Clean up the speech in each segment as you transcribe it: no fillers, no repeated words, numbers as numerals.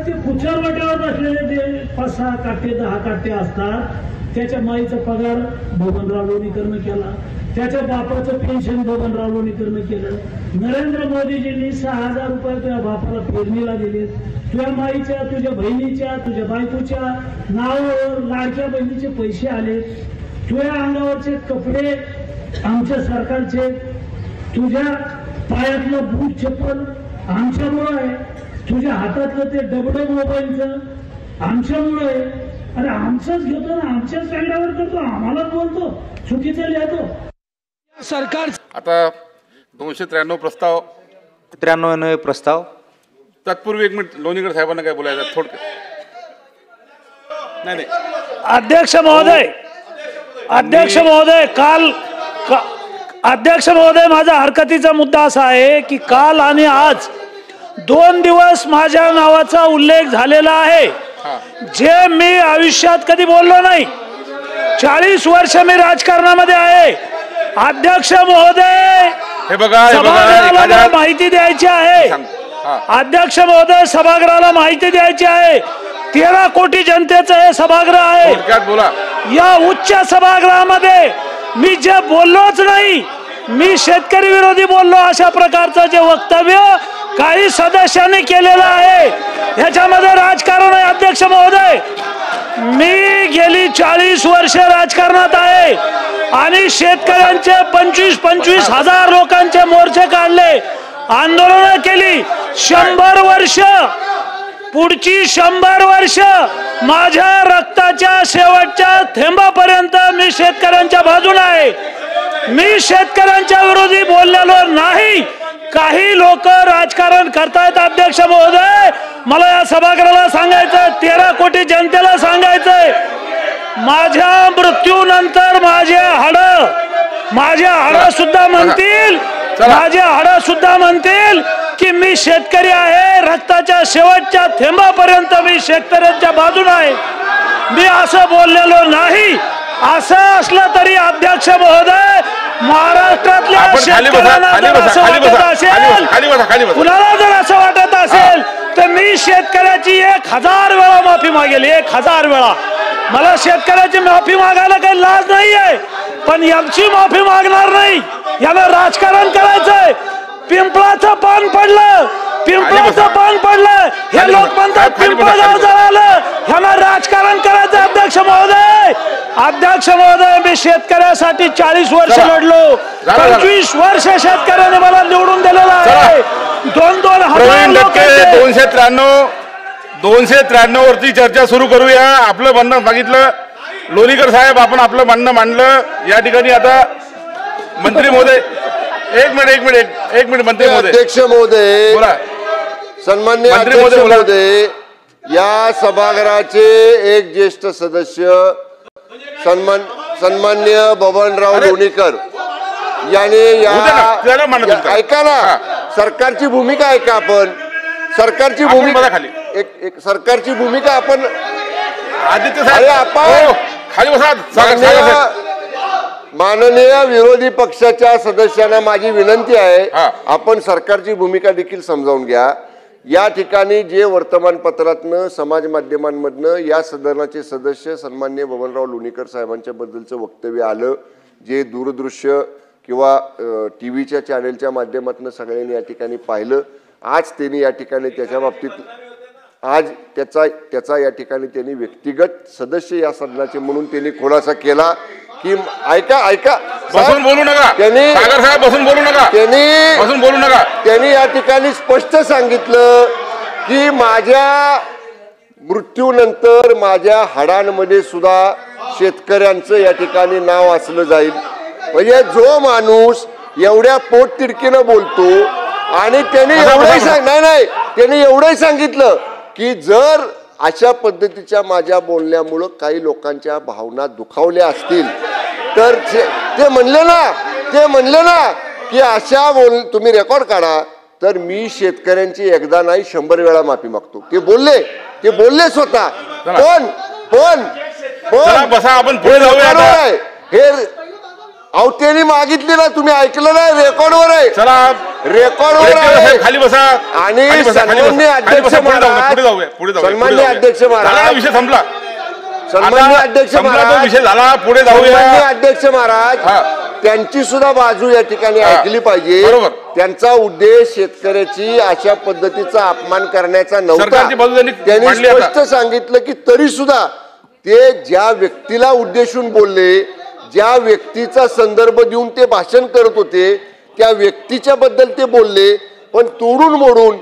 ते कुचरवाट्यावर बसलेले ते 5-6 काटे 10 काटे असतात, त्याच्या माईचा पगार बबनराव लोणीकरनं केला, त्याच्या बापाचं पेन्शन बबनराव लोणीकरनं केलं. नरेंद्र मोदीजींनी 6,000 रुपये तुझ्या बापाला पेरणीला दिले. तुझ्या माईच्या, तुझ्या बहिणीच्या, तुझ्या बायकोच्या नावावर लाडक्या बहिणीचे पैसे आले. तुझ्या अंगावरचे कपडे आमच्या सरकारचे, तुझ्या पायातलं बूट चप्पल आमच्यामुळं आहे, तुझ्या हातातलं ते डबडं मोबाईलचं आमच्यामुळं आहे. अरे आमचंच घेतो ना, आमच्याच पॅन्डावर करतो, आम्हालाच बोलतो, चुकीचं लिहितो सरकार. आता 293 प्रस्ताव 93 प्रस्ताव. तत्पूर्वी 1 मिनिट लोणीकर साहेबांना काय बोलायचं थोडक्यात. नाही अध्यक्ष महोदय, अध्यक्ष महोदय, अध्यक्ष महोदय, माझा हरकतीचा मुद्दा असा आहे की काल आणि आज 2 दिवस माझ्या नावाचा उल्लेख झालेला आहे, जे मी आयुष्यात कधी बोललो नाही. 40 वर्ष मी राजकारणामध्ये आहे. अध्यक्ष महोदय, हे बघा, सभागृहाला माहिती द्यायची आहे. अध्यक्ष महोदय, सभागृहाला माहिती द्यायची आहे. 13 कोटी जनतेचं हे सभागृह आहे. बोला. या उच्च सभागृहामध्ये मी जे बोललोच नाही, मी शेतकरी विरोधी बोललो, अशा प्रकारचं जे वक्तव्य काही सदस्यांनी केलेलं आहे, ह्याच्यामध्ये राजकारण आहे. अध्यक्ष महोदय, मी गेली 40 वर्ष राजकारणात आहे आणि शेतकऱ्यांचे 25-25 हजार लोकांचे मोर्चे काढले, आंदोलनं केली. 100 वर्ष, पुढची 100 वर्ष माझ्या रक्ताच्या शेवटच्या थेंबापर्यंत मी शेतकऱ्यांच्या बाजूला आहे. मी शेतकऱ्यांच्या विरोधी बोललेलो नाही. काही लोक राजकारण करतायत. अध्यक्ष महोदय, मला या सभागृहाला सांगायचं, 13 कोटी जनतेला सांगायचंय, माझ्या मृत्यूनंतर माझे हाड सुद्धा म्हणतील, की मी शेतकरी आहे, रक्ताच्या शेवटच्या थेंबापर्यंत मी शेतकऱ्यांच्या बाजूला आहे. मी असं बोललेलो नाही. असं असलं तरी अध्यक्ष महोदय, महाराष्ट्रातल्या शेतकऱ्यांना जर असं वाटत असेल, कुणाला जर असं वाटत असेल, तर मी शेतकऱ्याची 1000 वेळा माफी मागेल. 1000 वेळा. मला शेतकऱ्याची माफी मागायला काही लाज नाहीये, पण यांची माफी मागणार नाही. याला राजकारण करायचंय. पिंपळाचं पान पडलं, पिंपळाचं पान पडलं, हे लोक म्हणतात पिंपळावर जळालं, ह्याला राजकारण करायचं. अध्यक्ष महोदय, अध्यक्ष महोदय, मी शेतकऱ्यासाठी 40 वर्ष लढलो. 25 वर्ष शेतकऱ्याने मला निवडून दिलेलं आहे. 2-2 हजार लोक. 293 वरती चर्चा सुरू करूया. आपलं म्हणणं सांगितलं लोणीकर साहेब, आपण आपलं म्हणणं मांडलं. या ठिकाणी आता मंत्री महोदय, एक मिनिट मंत्री महोदय. अध्यक्ष महोदय, सन्माननीय अध्यक्ष महोदय, या सभागृहाचे एक ज्येष्ठ सदस्य सन्माननीय बबनराव लोणीकर याने ऐका ना, सरकारची भूमिका ऐका. आपण सरकारची भूमिका सरकारची भूमिका आपण आदित्य साहेब खाली बसा. माननीय विरोधी पक्षाच्या सदस्यांना माझी विनंती आहे, आपण सरकारची भूमिका देखील समजावून घ्या. या ठिकाणी जे वर्तमानपत्रातनं, समाज माध्यमांमधनं या सदनाचे सदस्य सन्माननीय बबनराव लोणीकर साहेबांच्या बद्दलचं वक्तव्य आलं, जे दूरदृश्य किंवा टीव्हीच्या चॅनेलच्या माध्यमातून सगळ्यांनी या ठिकाणी पाहिलं. आज त्यांनी या ठिकाणी त्याच्या बाबतीत त्याचा या ठिकाणी त्यांनी व्यक्तिगत सदस्य या सदनाचे म्हणून त्यांनी खुलासा केला की ऐका बसून बोलू नका, सागर साहेब बसून बोलू नका. त्यांनी या ठिकाणी स्पष्ट सांगितलं की माझ्या मृत्यूनंतर माझ्या हाडांमध्ये सुद्धा शेतकऱ्यांचं या ठिकाणी नाव असलं जाईल. म्हणजे जो माणूस एवढ्या पोटतिडकीनं बोलतो आणि त्यांनी एवढंही सांगितलं की जर अशा पद्धतीच्या माझ्या बोलण्यामुळं काही लोकांच्या भावना दुखावल्या असतील तर ते म्हणले ना की अशा तुम्ही रेकॉर्ड काढा, तर मी शेतकऱ्यांची एकदा नाही 100 वेळा माफी मागतो. ते बोलले स्वतः. पण बसा, आपण पुढे जाऊया. हे अहो त्यांनी मागितली ना, तुम्ही ऐकलं ना, रेकॉर्डवर आहे, चला रेकॉर्डवर आहे. खाली बसा. आणि सन्माननीय अध्यक्ष महाराज, सन्माननीय अध्यक्ष महाराज, विषय संपला. सन्माननीय अध्यक्ष महाराज, विषय झाला, पुढे जाऊया. सन्माननीय अध्यक्ष महाराज, त्यांची सुद्धा बाजू या ठिकाणी ऐकली पाहिजे. बरोबर. त्यांचा उद्देश शेतकऱ्याची अशा पद्धतीचा अपमान करण्याचा नव्हता. त्यांनी स्पष्ट सांगितलं की तरी सुद्धा ते ज्या व्यक्तीला उद्देशून बोलले, ज्या व्यक्तीचा संदर्भ देऊन ते भाषण करत होते, त्या व्यक्तीच्या बद्दल ते बोलले, पण तोडून मोडून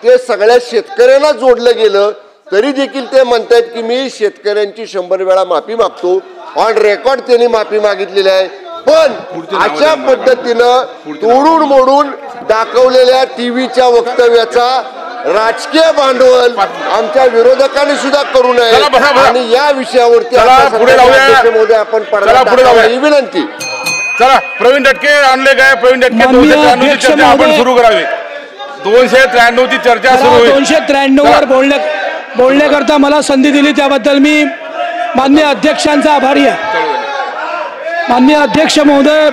ते सगळ्या शेतकऱ्यांना जोडलं गेलं. तरी देखील ते म्हणतात की मी शेतकऱ्यांची 100 वेळा माफी मागतो. ऑन रेकॉर्ड त्यांनी माफी मागितलेली आहे. पण अशा पद्धतीनं तोडून मोडून दाखवलेल्या टीव्हीच्या वक्तव्याचा राजकीय भांडवल आमच्या विरोधकांनी सुद्धा करू नये. आणि या विषयावरती महोदय आपण ही विनंती. चला प्रवीण दटके आणले काय? प्रवीण दटके 293 ची चर्चा आपण सुरू करावी. 293 ची चर्चा सुरू होईल. 293 वर बोलण्याकरता मला संधी दिली त्याबद्दल मी माननीय अध्यक्षांचा आभारी आहे. माननीय अध्यक्ष महोदय,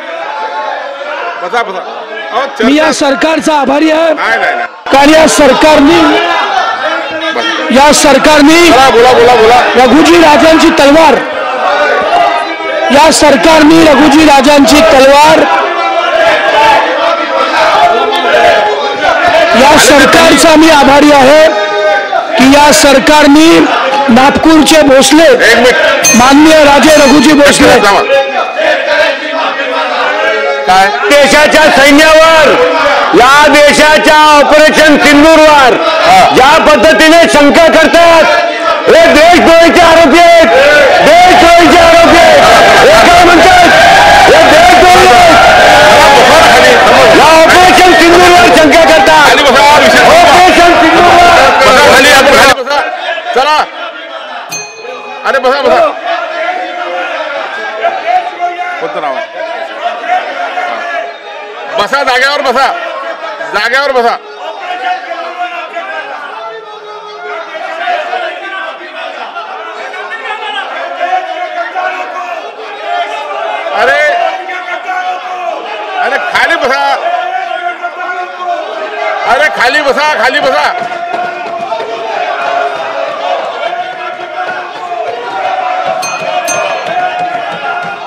बसा बसा. मी या सरकारचा आभारी आहे. कारण या सरकारने बोला बोला बोला. रघुजी राजांची तलवार, या सरकारने रघुजी राजांची तलवार, या सरकारचा मी आभारी आहे की या सरकारने नागपूरचे भोसले माननीय राजे रघुजी भोसले काय देशाच्या सैन्यावर, या देशाच्या ऑपरेशन सिंदूरवर ज्या पद्धतीने शंका करतात, हे देशद्रोहीचे आरोपी आहेत. देशद्रोहीचे आरोपी आहेत. हे काय म्हणतात? हे देशद्रोही आहेत. या ऑपरेशन सिंदूरवर शंका करतात. ऑपरेशन सिंदूरवर. चला. अरे बसा बसा. कोणतं नाव आहे? बसा, जागेवर बसा, जागेवर बसा. अरे अरे खाली बसा. अरे खाली बसा, खाली बसा.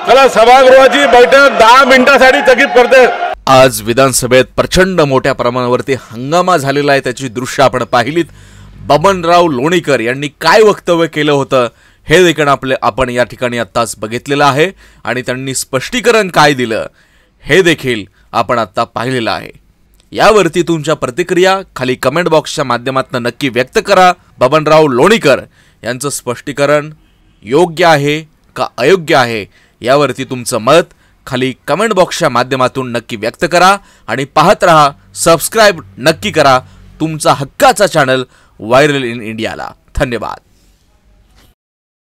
चला सभागृहाची बैठक 10 मिनिटांसाठी स्थगित करते. आज विधानसभेत प्रचंड मोठ्या प्रमाणावरती हंगामा झालेला आहे. त्याची दृश्य आपण पाहिलीत. बबनराव लोणीकर यांनी काय वक्तव्य केलं होतं हे देखील आपण या ठिकाणी आत्ताच बघितलेलं आहे. आणि त्यांनी स्पष्टीकरण काय दिलं हे देखील आपण आत्ता पाहिलेलं आहे. यावरती तुमच्या प्रतिक्रिया खाली कमेंट बॉक्सच्या माध्यमातून नक्की व्यक्त करा. बबनराव लोणीकर यांचं स्पष्टीकरण योग्य आहे का अयोग्य आहे यावरती तुमचं मत खाली कमेंट बॉक्सच्या माध्यमातून नक्की व्यक्त करा. आणि पाहत रहा, सबस्क्राईब नक्की करा तुमचा हक्काचा चॅनल व्हायरल इन इंडियाला. धन्यवाद.